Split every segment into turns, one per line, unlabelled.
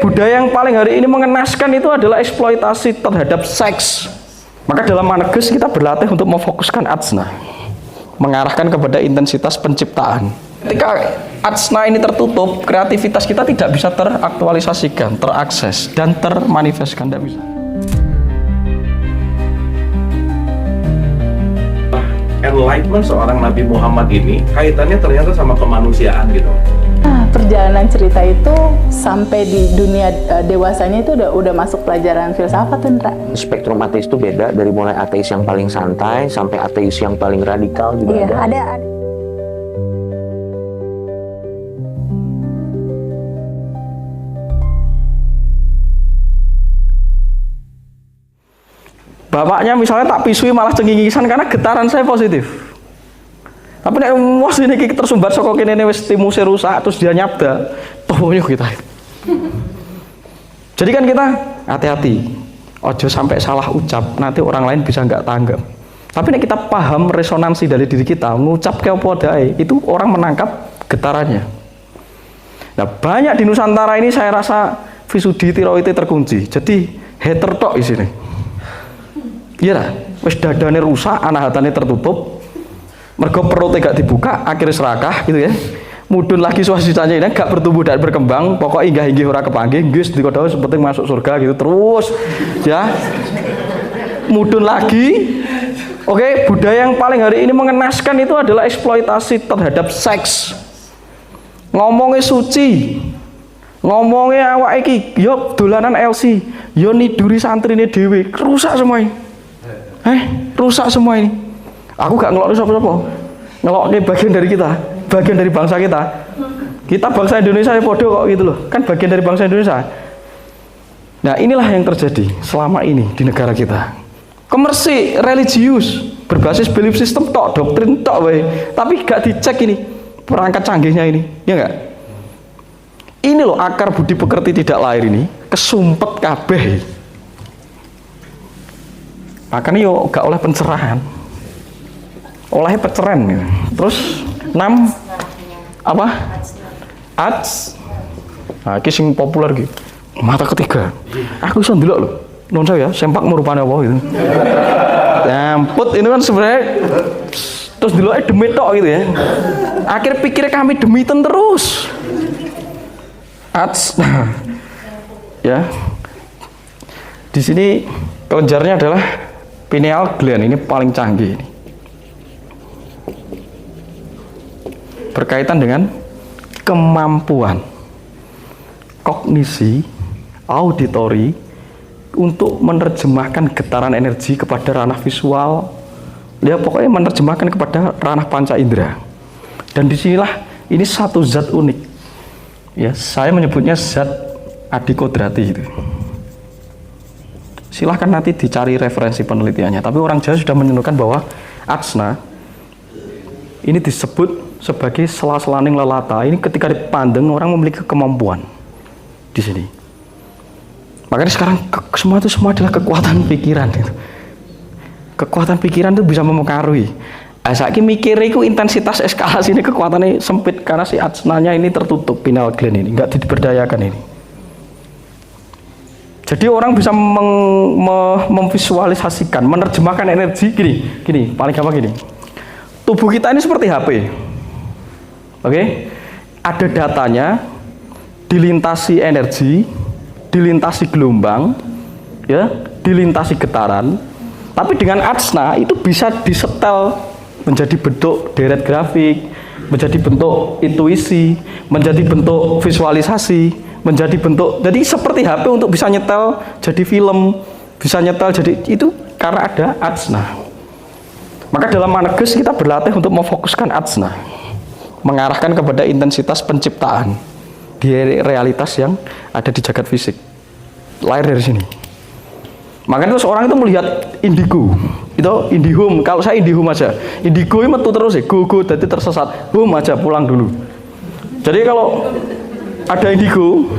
Budaya yang paling hari ini mengenaskan itu adalah eksploitasi terhadap seks. Maka dalam Maneges kita berlatih untuk memfokuskan ajna, mengarahkan kepada intensitas penciptaan. Ketika ajna ini tertutup, kreativitas kita tidak bisa teraktualisasikan, terakses, dan termanifestkan, tidak bisa.
Enlightenment seorang Nabi Muhammad ini kaitannya ternyata sama kemanusiaan gitu.
Nah, perjalanan cerita itu sampai di dunia dewasanya itu udah masuk pelajaran filsafat, Indra.
Spektrum ateis itu beda, dari mulai ateis yang paling santai sampai ateis yang paling radikal juga ada.
Bapaknya misalnya tak pisui malah cengingisan karena getaran saya positif. Tapi nek wes ini tersumbat saka kene wis timuse rusak terus dia nyabda, tohonyo kita. Jadi kan kita hati-hati, ojo sampai salah ucap, nanti orang lain bisa nggak tanggap. Tapi nek kita paham resonansi dari diri kita, ngucap ke apa dae, itu orang menangkap getarannya. Nah, banyak di Nusantara ini saya rasa visudi tiroide terkunci. Jadi hater tok di sini. Iya lah, wis dadane rusak, anak hatane tertutup, mergo perutnya gak dibuka, akhirnya serakah gitu ya. Mudun lagi swasitanya ini gak bertumbuh dan berkembang, pokoknya inggih-inggih ora kepanggih, guys dikodoh seperti masuk surga gitu terus, ya. Mudun lagi. Oke, budaya yang paling hari ini mengenaskan itu adalah eksploitasi terhadap seks. Ngomongnya suci, ngomongnya awak iki, yo dolanan LC, yo niduri santrine dhewe, rusak semua ini. Rusak semua ini. Aku gak ngeloknya siapa-siapa. Ngeloknya bagian dari kita, bagian dari bangsa kita. Kita bangsa Indonesia ya podo kok gitu loh. Kan bagian dari bangsa Indonesia. Nah, inilah yang terjadi selama ini di negara kita. Komersi religius, berbasis belief system tok, doktrin tok wae. Tapi gak dicek ini perangkat canggihnya ini, ya enggak? Ini loh akar budi pekerti tidak lahir ini, kesumpet kabeh. Makanya yo gak oleh pencerahan, oleh pencerahan gitu. Terus 6 apa? Ats. Nah, iki sing populer gitu. Mata ketiga. Aku iso ndelok lho. Non saya sempak merupane apa gitu. Nyamput ini kan sebenarnya terus ndeloknya demi tok gitu ya. Akhir pikir kami demiten terus. Ats. Ya. Di sini kelenjarnya adalah pineal gland, ini paling canggih ini. Berkaitan dengan kemampuan kognisi auditori untuk menerjemahkan getaran energi kepada ranah visual, ya pokoknya menerjemahkan kepada ranah panca indera. Dan disinilah ini satu zat unik, ya saya menyebutnya zat adikodrati itu. Silahkan nanti dicari referensi penelitiannya. Tapi orang Jawa sudah menentukan bahwa ajna ini disebut sebagai sela-selaning lelata. Ini ketika dipandang orang memiliki kemampuan di sini. Makanya sekarang semua adalah kekuatan pikiran. Kekuatan pikiran itu bisa mempengaruhi. Saiki mikir itu intensitas eskalasi ini kekuatannya sempit karena si ajnanya ini tertutup, pineal gland ini nggak diberdayakan ini. Jadi orang bisa memvisualisasikan, menerjemahkan energi gini, paling gampang gini. Tubuh kita ini seperti HP. Oke? Ada datanya, dilintasi energi, dilintasi gelombang, ya, dilintasi getaran. Tapi dengan ajna itu bisa disetel menjadi bentuk deret grafik, menjadi bentuk intuisi, menjadi bentuk visualisasi, menjadi bentuk, jadi seperti HP untuk bisa nyetel jadi film, bisa nyetel jadi itu karena ada ajna. Maka dalam Maneges kita berlatih untuk memfokuskan ajna, mengarahkan kepada intensitas penciptaan di realitas yang ada di jagat fisik. Lahir dari sini. Makanya terus orang itu melihat indigo, itu indihome. Kalau saya indihome aja, indigo itu metu terus ya, go jadi tersesat, boom aja pulang dulu. Jadi kalau ada indigo,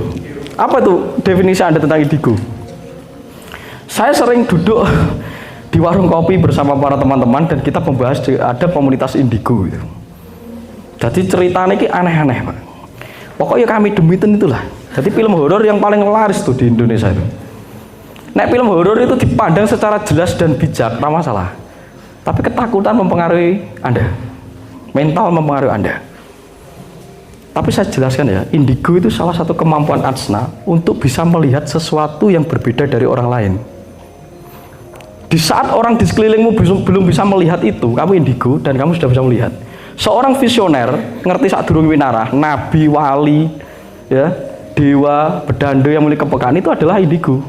apa tuh definisi Anda tentang indigo? Saya sering duduk di warung kopi bersama para teman-teman dan kita membahas ada komunitas indigo gitu. Jadi ceritanya ini aneh-aneh Pak. Pokoknya kami demiten itulah. Jadi film horor yang paling laris tuh di Indonesia itu. Nek film horor itu dipandang secara jelas dan bijak, tak masalah. Tapi ketakutan mempengaruhi Anda, mental mempengaruhi Anda. Tapi saya jelaskan ya, indigo itu salah satu kemampuan Atsna untuk bisa melihat sesuatu yang berbeda dari orang lain. Di saat orang di sekelilingmu belum bisa melihat itu, kamu indigo dan kamu sudah bisa melihat. Seorang visioner, ngerti saat durung winarah, nabi, wali, ya, dewa, bedando yang memiliki kepekaan itu adalah indigo.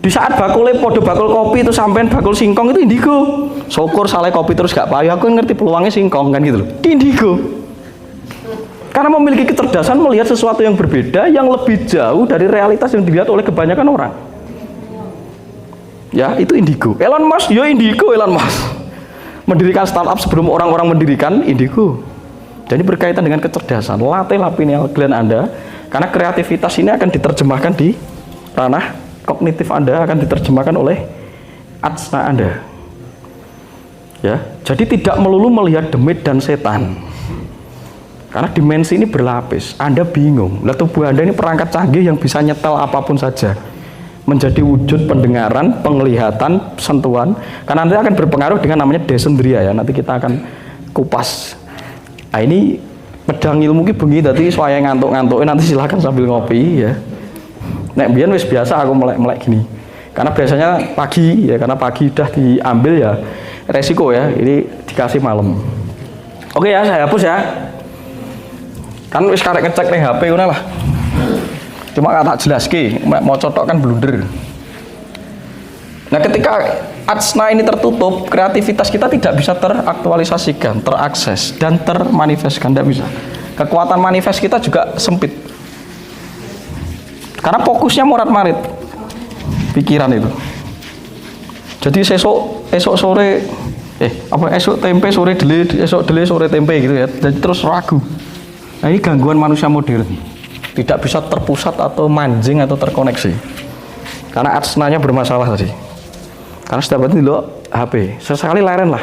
Di saat bakule podo bakul kopi itu sampean bakul singkong itu indigo. Syukur salah kopi terus gak payu, aku ngerti peluangnya singkong kan gitu loh. Indigo. Karena memiliki kecerdasan melihat sesuatu yang berbeda yang lebih jauh dari realitas yang dilihat oleh kebanyakan orang. Ya, itu indigo. Elon Musk, ya indigo Elon Musk. Mendirikan startup sebelum orang-orang mendirikan indigo. Jadi berkaitan dengan kecerdasan. Latihlah pineal gland Anda, karena kreativitas ini akan diterjemahkan di ranah kognitif Anda, akan diterjemahkan oleh Atsna Anda. Ya, jadi tidak melulu melihat demit dan setan. Karena dimensi ini berlapis, Anda bingung. Lah tubuh Anda ini perangkat canggih yang bisa nyetel apapun saja. Menjadi wujud pendengaran, penglihatan, sentuhan. Karena nanti akan berpengaruh dengan namanya desendria ya. Nanti kita akan kupas. Nah ini pedang ilmu ki bengi tadi saya ngantuk-ngantukin, nanti silahkan sambil ngopi ya. Nek biyen wis biasa aku melek-melek gini. Karena biasanya pagi ya, karena pagi udah diambil ya resiko ya. Ini dikasih malam. Oke ya, saya hapus ya. Kan wis karek ngecek ning HP ngono lah. Cuma tak jelaske, mau cotok kan blunder. Nah, ketika Atsna ini tertutup, kreativitas kita tidak bisa teraktualisasikan, terakses dan termanifestkan, tidak bisa. Kekuatan manifest kita juga sempit. Karena fokusnya morat-marit pikiran itu. Jadi esok sore esok tempe sore dele, esok dele sore tempe gitu ya. Jadi terus ragu. Nah, ini gangguan manusia modern. Tidak bisa terpusat atau manjing atau terkoneksi. Karena Atsnanya bermasalah tadi. Karena setiap hari dulu HP, sesekali leren lah.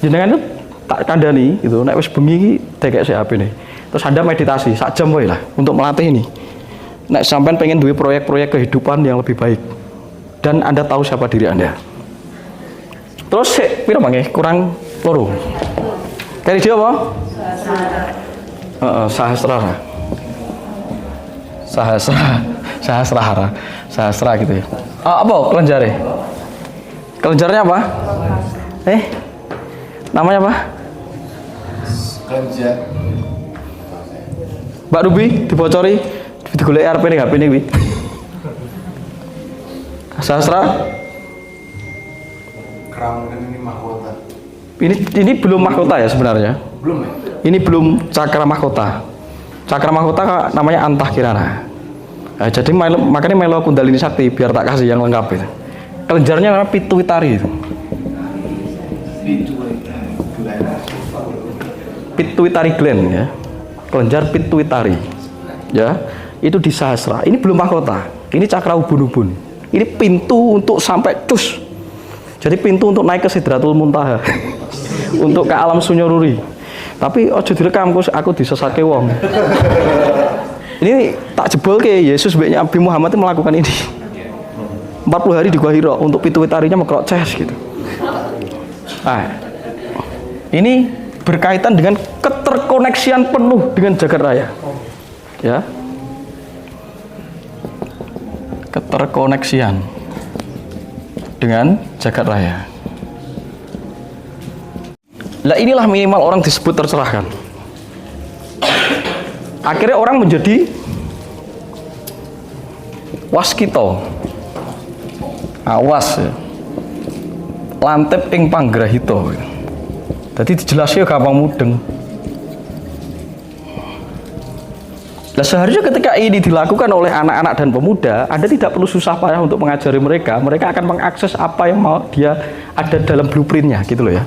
Jenengan itu tak kandani gitu, nek wis bengi dekek si HP nih. Terus Anda meditasi sak jam wae lah untuk melatih ini. Nek sampean pengen duwe proyek-proyek kehidupan yang lebih baik dan Anda tahu siapa diri Anda. Terus piro mangke kurang loro. Kari dia apa? Sahasra gitu ya. Apa kelenjare? Kelenjarnya apa? Namanya apa?
Kelenjar.
Mbak Ruby dibocori, digoleki arep ning HP-ne kuwi. Sahasra?
Crown kan ini mahkota.
Ini belum mahkota ya sebenarnya.
Belum ya?
Ini belum cakra mahkota. Cakra mahkota namanya Antahkirana. Nah, jadi makanya melo Kundalini Sakti biar tak kasih yang lengkap itu. Kelenjarnya namanya Pituitari itu. Pituitari gland ya. Kelenjar pituitari. Ya, itu di sahasra. Ini belum mahkota. Ini cakra ubun-ubun. Ini pintu untuk sampai cus. Jadi pintu untuk naik ke Sidratul Muntaha. Untuk ke alam sunyururi. Tapi ojo direkam aku disesake wong. Ini tak jebol ke Yesus baiknya Nabi Muhammad itu melakukan ini. 40 hari di Gua Hira untuk pituitarinya mekrok ces gitu. Nah, ini berkaitan dengan keterkoneksian penuh dengan jagat raya. Ya. Keterkoneksian dengan jagat raya. Lah inilah minimal orang disebut tercerahkan. Akhirnya orang menjadi waskito, awas ya. Lantep ing panggrahito. Jadi dijelasnya gampang mudeng. Nah, seharusnya ketika ini dilakukan oleh anak-anak dan pemuda, Anda tidak perlu susah payah untuk mengajari mereka. Mereka akan mengakses apa yang mau dia ada dalam blueprintnya, gitu loh ya.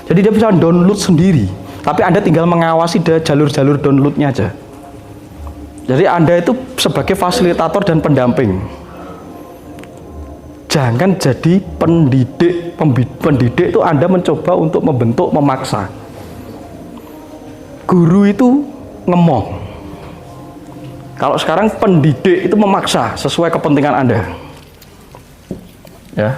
Jadi dia bisa download sendiri, tapi Anda tinggal mengawasi jalur-jalur downloadnya aja. Jadi Anda itu sebagai fasilitator dan pendamping. Jangan jadi pendidik. Pendidik itu Anda mencoba untuk membentuk, memaksa. Guru itu ngemong. Kalau sekarang pendidik itu memaksa sesuai kepentingan Anda. Ya.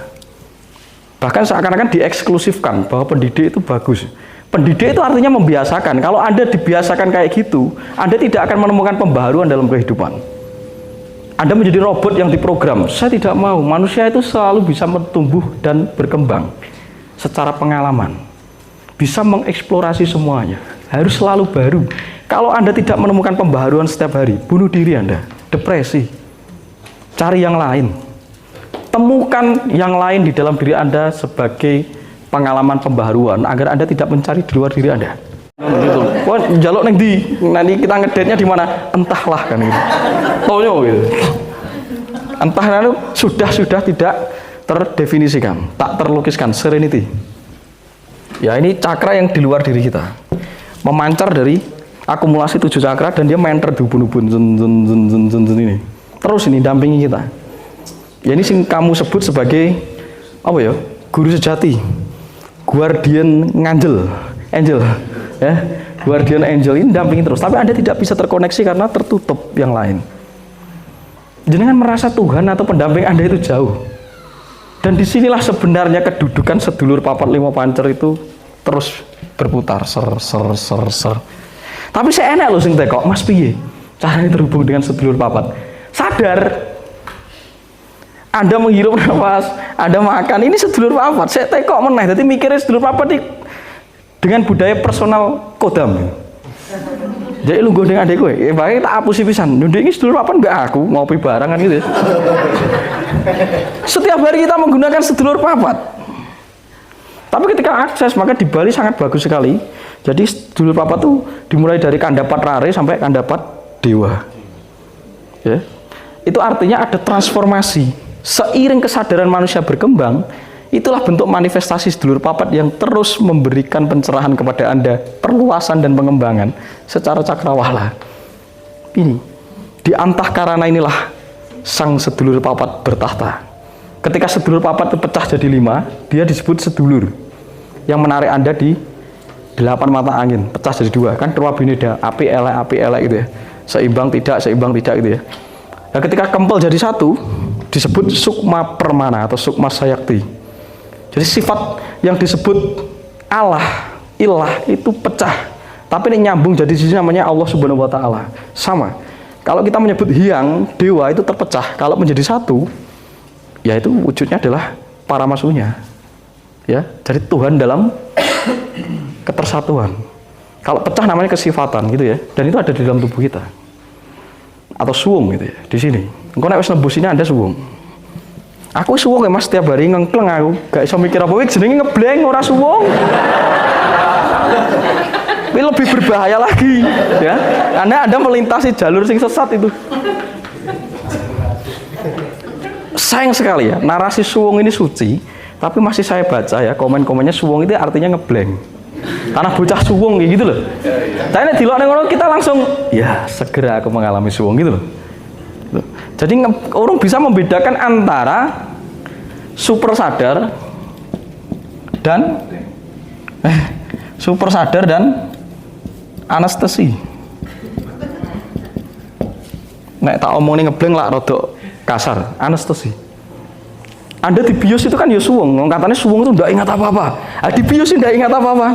Bahkan seakan-akan dieksklusifkan bahwa pendidik itu bagus. Pendidik itu artinya membiasakan. Kalau Anda dibiasakan kayak gitu, Anda tidak akan menemukan pembaharuan dalam kehidupan. Anda menjadi robot yang diprogram. Saya tidak mau. Manusia itu selalu bisa bertumbuh dan berkembang secara pengalaman. Bisa mengeksplorasi semuanya. Harus selalu baru. Kalau Anda tidak menemukan pembaharuan setiap hari, bunuh diri Anda, depresi. Cari yang lain. Temukan yang lain di dalam diri Anda sebagai pengalaman pembaharuan agar Anda tidak mencari di luar diri Anda. Gitu. Wah, jaluk neng di, nanti kita ngedate-nya di mana? Entahlah kan gitu. Tonyo gitu. Entah lalu sudah tidak terdefinisikan, tak terlukiskan. Serenity. Ya, ini cakra yang di luar diri kita. Memancar dari akumulasi 7 cakra dan dia main terhubung-hubung ini. Terus ini dampingi kita. Ya ini sing kamu sebut sebagai apa ya? Guru sejati. Guardian angel, ya. Guardian angel ini dampingi terus. Tapi Anda tidak bisa terkoneksi karena tertutup yang lain. Jenengan merasa Tuhan atau pendamping Anda itu jauh. Dan disinilah sebenarnya kedudukan sedulur papat lima pancer itu terus berputar ser. Tapi saya enak loh sing teko, Mas piye caranya terhubung dengan sedulur papat? Sadar Anda menghirup nafas, Anda makan, ini sedulur papat. Saya teko meneh, jadi mikirnya sedulur papat dengan budaya personal kodam. Jadi lu gue dengan adek gue, baik tak hapusi pisan. Nundi ini sedulur papat enggak aku ngopi bareng kan gitu. Setiap hari kita menggunakan sedulur papat. Tapi ketika akses maka di Bali sangat bagus sekali. Jadi sedulur papat tuh dimulai dari kandapat rare sampai kandapat dewa. Ya. Itu artinya ada transformasi. Seiring kesadaran manusia berkembang, itulah bentuk manifestasi sedulur papat yang terus memberikan pencerahan kepada Anda, perluasan dan pengembangan secara cakrawala. Ini di antahkarana inilah sang sedulur papat bertahta. Ketika sedulur papat itu pecah jadi 5, dia disebut sedulur yang menarik Anda di 8 mata angin, pecah jadi 2, kan rupa bineda, api elek gitu ya, seimbang tidak gitu ya. Nah, ketika kempel jadi 1, disebut sukma permana atau sukma sayakti. Jadi sifat yang disebut Allah, ilah itu pecah, tapi ini nyambung jadi sisi namanya Allah Subhanahu wa taala. Sama. Kalau kita menyebut hyang, dewa itu terpecah. Kalau menjadi 1, ya itu wujudnya adalah paramasunya. Ya, jadi Tuhan dalam ketersatuan. Kalau pecah namanya kesifatan gitu ya. Dan itu ada di dalam tubuh kita. Atau suwung gitu ya, di sini. Engko nek wis nembus ini Anda suwung. Aku suwung ya Mas, setiap hari ngengkleng aku, gak iso mikir apa wis jenenge ngebleng ora suwung. Ini lebih berbahaya lagi ya. Karena Anda melintasi jalur sing sesat itu. Sayang sekali ya, narasi suwung ini suci, tapi masih saya baca ya, komen-komennya suwung itu artinya ngebleng. Karena bocah suwung gitu loh. Tapi nek dilok ngono kita langsung ya segera aku mengalami suwung gitu loh. Jadi orang bisa membedakan antara super sadar dan anestesi. Nek tak omongin ngebleng lah rodok kasar, anestesi. Anda di bios itu kan ya suwung, katanya suwung itu tidak ingat apa-apa. Di bios tidak ingat apa-apa.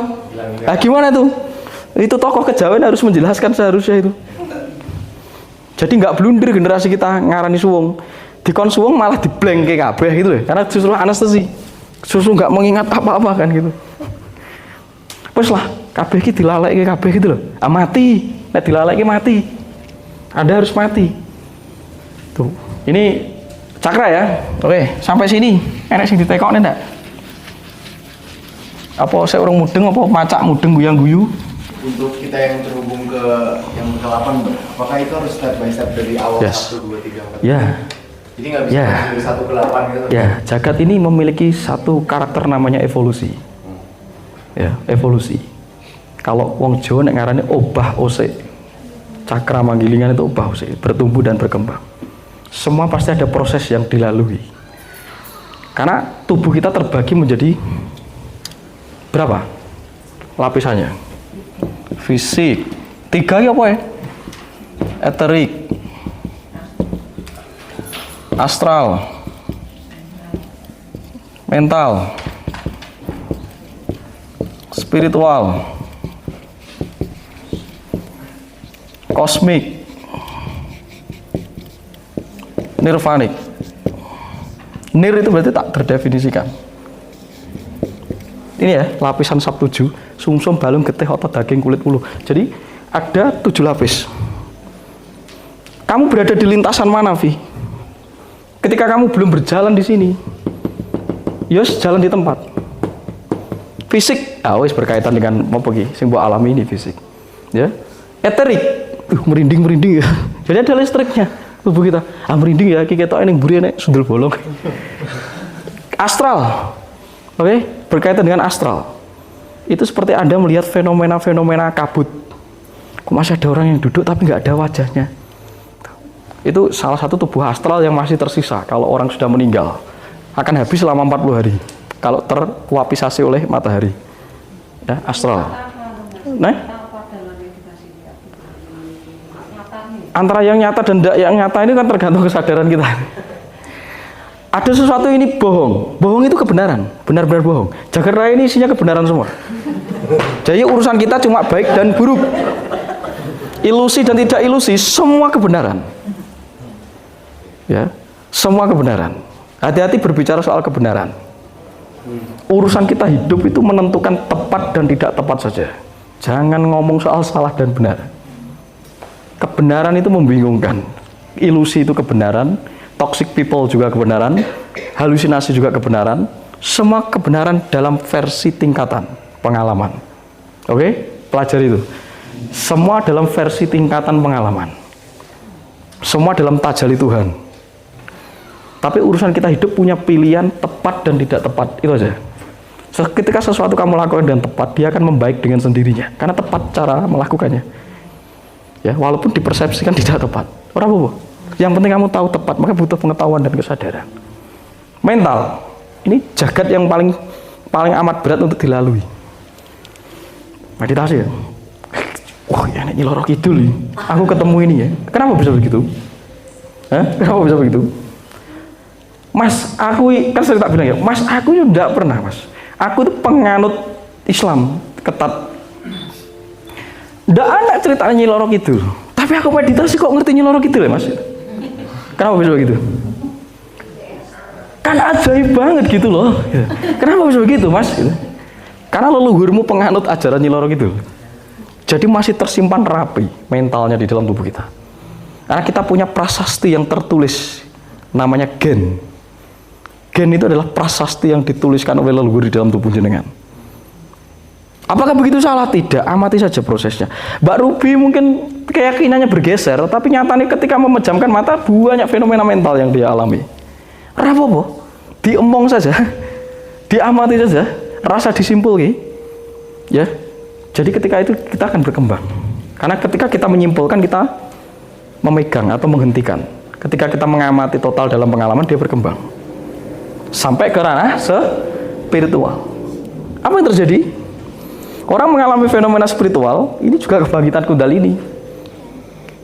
Gimana tuh? Itu tokoh kejawen harus menjelaskan seharusnya itu. Jadi nggak blunder generasi kita ngarani suwung. Dikon suwung malah diblank kayak kabeh gitu loh. Karena justru anestesi. Justru nggak mengingat apa-apa kan gitu. Wes lah, kabeh iki dilaleke kabeh gitu loh. Mati, nek dilaleke mati. Anda harus mati. Tuh. Ini cakra ya. Oke, sampai sini. Enak sing ditekokne ndak? Apa saya orang mudeng apa macak mudeng guyang-guyu?
Untuk kita yang terhubung ke yang ke-8, apakah itu harus step by step dari awal 1, 2, 3, 4?
Ya.
Jadi nggak bisa dari 1 ke 8 gitu?
Ya, jagat ini memiliki satu karakter namanya evolusi. Ya, evolusi. Kalau wong Jawa nek ngarane obah osik. Cakra manggilingan itu obah osik, bertumbuh dan berkembang. Semua pasti ada proses yang dilalui. Karena tubuh kita terbagi menjadi berapa? Lapisannya. Fisik. 3 ya apa ya? Eterik, astral, mental, spiritual, kosmik, nirvanik. Nir itu berarti tak terdefinisikan. Ini ya, lapisan sub 7, sumsum, balung, getih, otot, daging, kulit, ulu. Jadi ada 7 lapis. Kamu berada di lintasan mana, Vi? Ketika kamu belum berjalan di sini, yos jalan di tempat. Fisik, wis berkaitan dengan apa ki? Sing mbok alami ini fisik. Ya. Eterik, merinding ya. Jadi ada listriknya tubuh kita. Merinding ya, iki ketok ning mburi nek sundul bolong. Astral. Oke, berkaitan dengan astral. Itu seperti Anda melihat fenomena-fenomena kabut. Kok masih ada orang yang duduk tapi nggak ada wajahnya. Itu salah satu tubuh astral yang masih tersisa kalau orang sudah meninggal. Akan habis selama 40 hari kalau terwapisasi oleh matahari. Ya, astral. Nah, antara yang nyata dan tidak yang nyata ini kan tergantung kesadaran kita. Ada sesuatu ini bohong. Bohong itu kebenaran, benar-benar bohong. Jagat raya ini isinya kebenaran semua. Jadi urusan kita cuma baik dan buruk. Ilusi dan tidak ilusi, semua kebenaran. Ya, semua kebenaran. Hati-hati berbicara soal kebenaran. Urusan kita hidup itu menentukan tepat dan tidak tepat saja. Jangan ngomong soal salah dan benar. Kebenaran itu membingungkan. Ilusi itu kebenaran, toxic people juga kebenaran, halusinasi juga kebenaran. Semua kebenaran dalam versi tingkatan pengalaman. Oke? Pelajari itu. Semua dalam versi tingkatan pengalaman. Semua dalam tajali Tuhan. Tapi urusan kita hidup punya pilihan tepat dan tidak tepat. Itu aja. Ketika sesuatu kamu lakukan dengan tepat, dia akan membaik dengan sendirinya. Karena tepat cara melakukannya. Ya, walaupun dipersepsikan tidak tepat. Ora apa-apa. Yang penting kamu tahu tepat, maka butuh pengetahuan dan kesadaran. Mental. Ini jagat yang paling amat berat untuk dilalui. Meditasi ya. Wah, ya ini lorok kidul nih. Aku ketemu ini ya. Kenapa bisa begitu? Kenapa bisa begitu? Mas, aku kan saya tak bilang ya, Mas, aku tidak pernah, Mas. Aku itu penganut Islam ketat. Nggak ada ceritanya Nyi Loro Kidul. Tapi aku meditasi kok ngerti Nyi Loro Kidul ya, Mas? Kenapa bisa begitu? Kan ajaib banget gitu loh. Kenapa bisa begitu, Mas? Karena leluhurmu penganut ajaran Nyi Loro Kidul. Jadi masih tersimpan rapi mentalnya di dalam tubuh kita. Karena kita punya prasasti yang tertulis, namanya gen. Gen itu adalah prasasti yang dituliskan oleh leluhur di dalam tubuh jenengan. Apakah begitu salah? Tidak, amati saja prosesnya. Mbak Ruby mungkin keyakinannya bergeser, tapi nyatanya ketika memejamkan mata, banyak fenomena mental yang dia alami. Rapopo, diemong saja, diamati saja, rasa disimpul, ya. Jadi ketika itu kita akan berkembang. Karena ketika kita menyimpulkan, kita memegang atau menghentikan. Ketika kita mengamati total dalam pengalaman, dia berkembang. Sampai ke ranah spiritual. Apa yang terjadi? Orang mengalami fenomena spiritual, ini juga kebangkitan kundalini.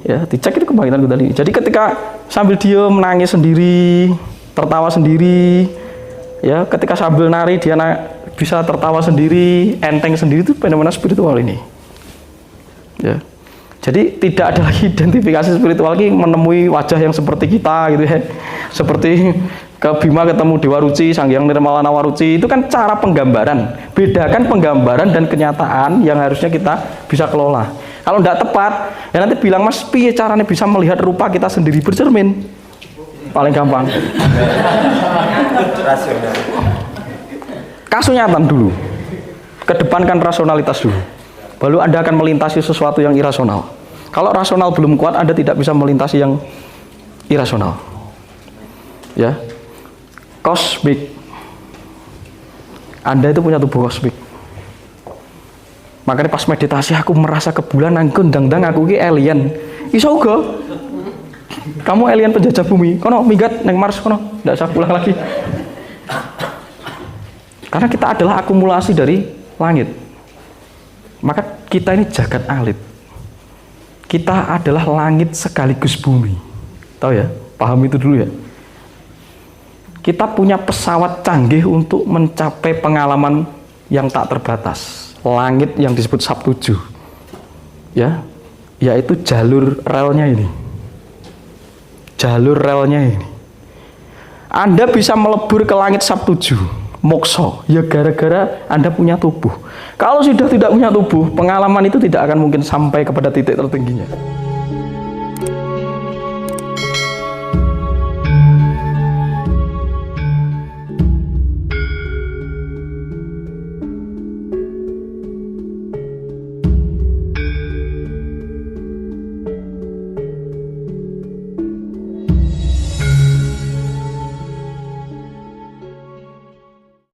Ya, dicek itu kebangkitan kundalini. Jadi ketika sambil dia menangis sendiri, tertawa sendiri, ya, ketika sambil nari dia bisa tertawa sendiri, enteng sendiri, itu fenomena spiritual ini. Ya. Jadi tidak ada lagi identifikasi spiritual lagi menemui wajah yang seperti kita gitu ya. Seperti ke Bima ketemu Dewa Ruci, Sanghyang Nirmala Nawaruci, itu kan cara penggambaran. Bedakan penggambaran dan kenyataan yang harusnya kita bisa kelola. Kalau tidak tepat, ya nanti bilang, Mas, piye caranya bisa melihat rupa kita sendiri bercermin? Paling gampang. Kasunyatan dulu. Kedepankan rasionalitas dulu. Lalu Anda akan melintasi sesuatu yang irasional. Kalau rasional belum kuat, Anda tidak bisa melintasi yang irasional. Ya. Kosmik. Anda itu punya tubuh kosmik. Makanya pas meditasi aku merasa ke bulan, aku ndang-ndang aku ini alien. Iso uga. Kamu alien penjajah bumi. Kono minggat neng Mars kono, ndak usah pulang lagi. Karena kita adalah akumulasi dari langit. Maka kita ini jagat alit. Kita adalah langit sekaligus bumi. Tahu ya? Paham itu dulu ya. kita punya pesawat canggih untuk mencapai pengalaman yang tak terbatas, langit yang disebut Sab-7, ya, yaitu jalur relnya ini. Jalur relnya ini. Anda bisa melebur ke langit Sab-7, mokso, ya gara-gara Anda punya tubuh. Kalau sudah tidak punya tubuh, pengalaman itu tidak akan mungkin sampai kepada titik tertingginya.